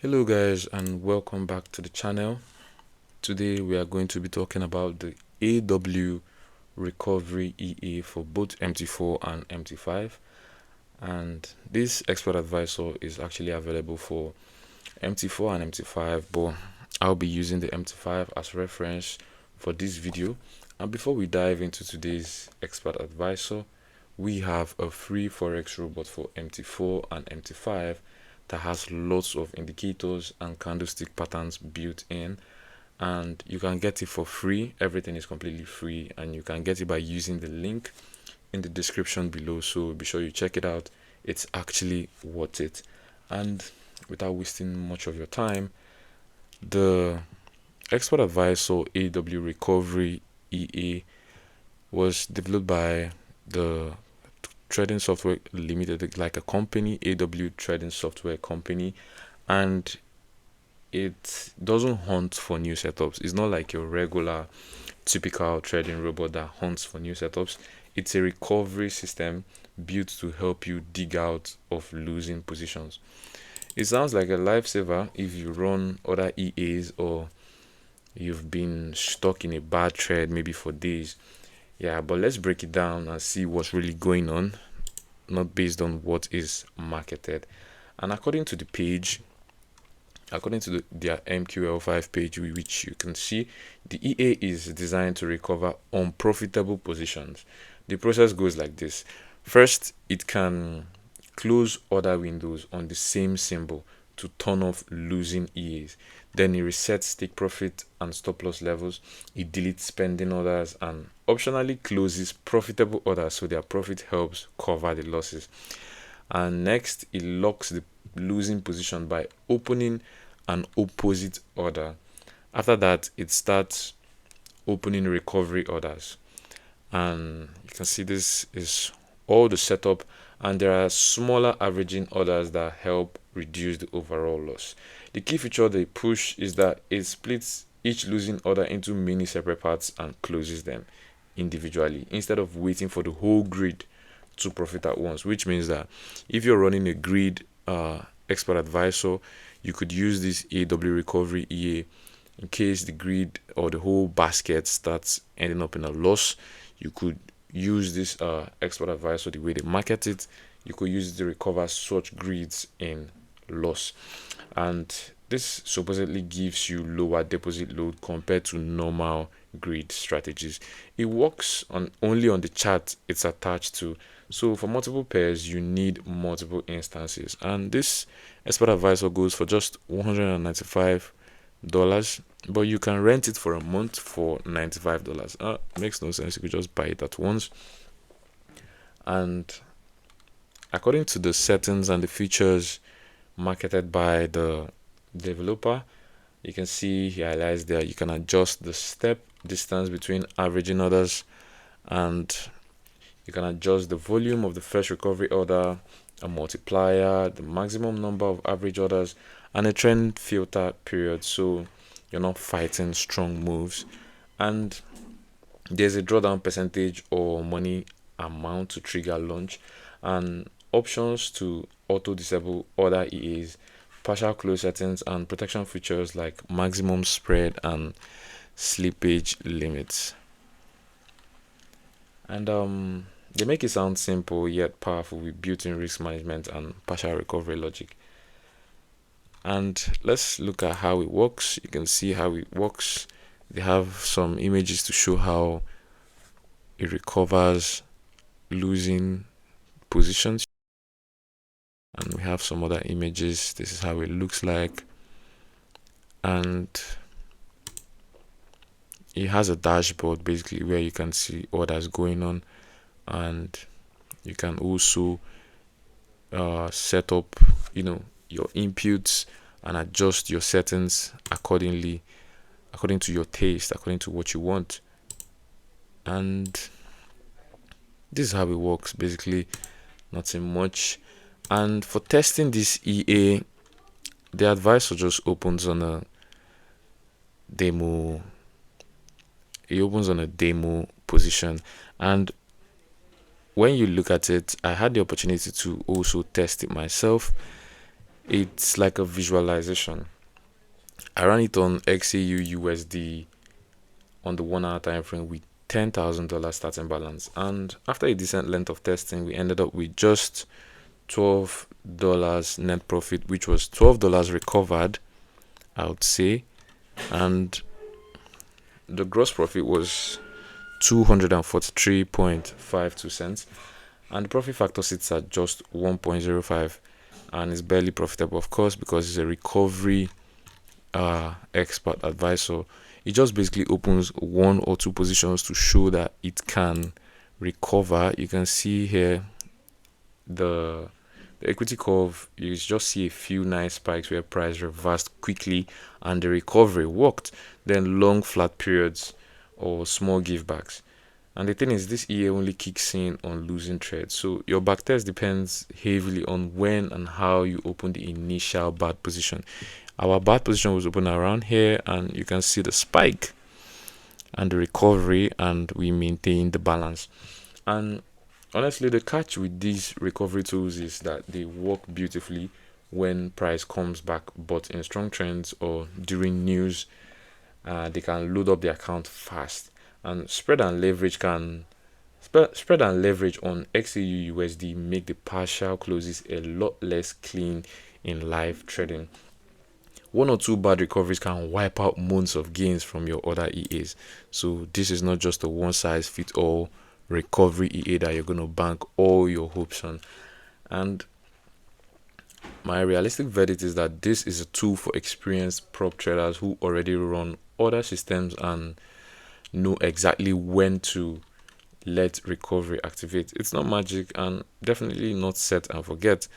Hello guys, and welcome back to the channel. Today we are going to be talking about the AW recovery EA for both MT4 and MT5, and this expert advisor is actually available for MT4 and MT5, but I'll be using the MT5 as reference for this video. And before we dive into today's expert advisor, we have a free Forex robot for MT4 and MT5 that has lots of indicators and candlestick patterns built in, and you can get it for free. Everything is completely free, and you can get it by using the link in the description below, so be sure you check it out. It's actually worth it. And without wasting much of your time, the expert advisor AW recovery EA was developed by the Trading Software Limited, like a company, AW Trading Software Company, and it doesn't hunt for new setups. It's not like your regular typical trading robot that hunts for new setups. It's a recovery system built to help you dig out of losing positions. It sounds like a lifesaver if you run other EAs or you've been stuck in a bad trade maybe for days. Yeah, but let's break it down and see what's really going on, not based on what is marketed. And according to the page, according to their MQL5 page, which you can see, the EA is designed to recover unprofitable positions. The process goes like this. First, it can close other windows on the same symbol to turn off losing EAs. Then it resets take profit and stop loss levels. It deletes pending orders and optionally closes profitable orders so their profit helps cover the losses. And next, it locks the losing position by opening an opposite order. After that, it starts opening recovery orders, and you can see this is all the setup, and there are smaller averaging orders that help reduce the overall loss. The key feature they push is that it splits each losing order into many separate parts and closes them individually instead of waiting for the whole grid to profit at once, which means that if you're running a grid expert advisor, you could use this AW recovery EA in case the grid or the whole basket starts ending up in a loss. You could use this expert advisor the way they market it. You could use it to recover such grids in loss, and this supposedly gives you lower deposit load compared to normal grid strategies. It works on only on the chart it's attached to, so for multiple pairs you need multiple instances, and this expert advisor goes for just $195, but you can rent it for a month for $95. Makes no sense. You could just buy it at once. And according to the settings and the features marketed by the developer, you can see he highlights there you can adjust the step distance between averaging orders, and you can adjust the volume of the first recovery order, a multiplier, the maximum number of average orders, and a trend filter period, so you're not fighting strong moves. And there's a drawdown percentage or money amount to trigger launch, and options to auto disable other EAs, partial close settings, and protection features like maximum spread and slippage limits. And they make it sound simple yet powerful with built-in risk management and partial recovery logic. And let's look at how it works. You can see how it works. They have some images to show how it recovers losing positions, and we have some other images. This is how it looks like, and it has a dashboard basically where you can see all that's going on, and you can also set up your inputs and adjust your settings accordingly, according to your taste, according to what you want. And this is how it works basically, nothing much. And for testing this EA, the advisor just opens on a demo. It opens on a demo position, and when you look at it, I had the opportunity to also test it myself. It's like a visualization. I ran it on XAU USD on the 1 hour time frame with $10,000 starting balance, and after a decent length of testing, we ended up with just $12 net profit, which was $12 recovered, I would say, and the gross profit was 243.52 cents, and the profit factor sits at just 1.05, and it's barely profitable, of course, because it's a recovery expert advisor. It just basically opens one or two positions to show that it can recover. You can see here the equity curve. You just see a few nice spikes where price reversed quickly and the recovery worked, then long flat periods or small givebacks. And the thing is, this EA only kicks in on losing trades, so your backtest depends heavily on when and how you open the initial bad position. Our bad position was open around here, and you can see the spike and the recovery, and we maintain the balance. And honestly, the catch with these recovery tools is that they work beautifully when price comes back, but in strong trends or during news, they can load up the account fast. And spread and leverage on XAU USD make the partial closes a lot less clean in live trading. One or two bad recoveries can wipe out months of gains from your other EAs. So this is not just a one size fits all recovery EA that you're going to bank all your hopes on. And my realistic verdict is that this is a tool for experienced prop traders who already run other systems and know exactly when to let recovery activate. It's not magic and definitely not set and forget.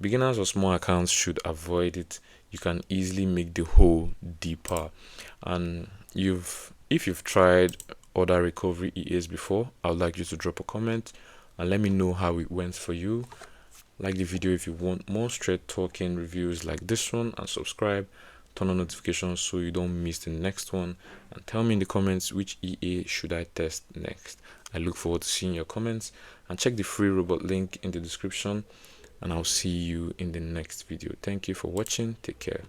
Beginners or small accounts should avoid it. You can easily make the hole deeper. And if you've tried other recovery EAs before, I would like you to drop a comment and let me know how it went for you. Like the video if you want more straight talking reviews like this one, and subscribe, turn on notifications so you don't miss the next one, and tell me in the comments which EA should I test next. I look forward to seeing your comments, and check the free robot link in the description, and I'll see you in the next video. Thank you for watching. Take care.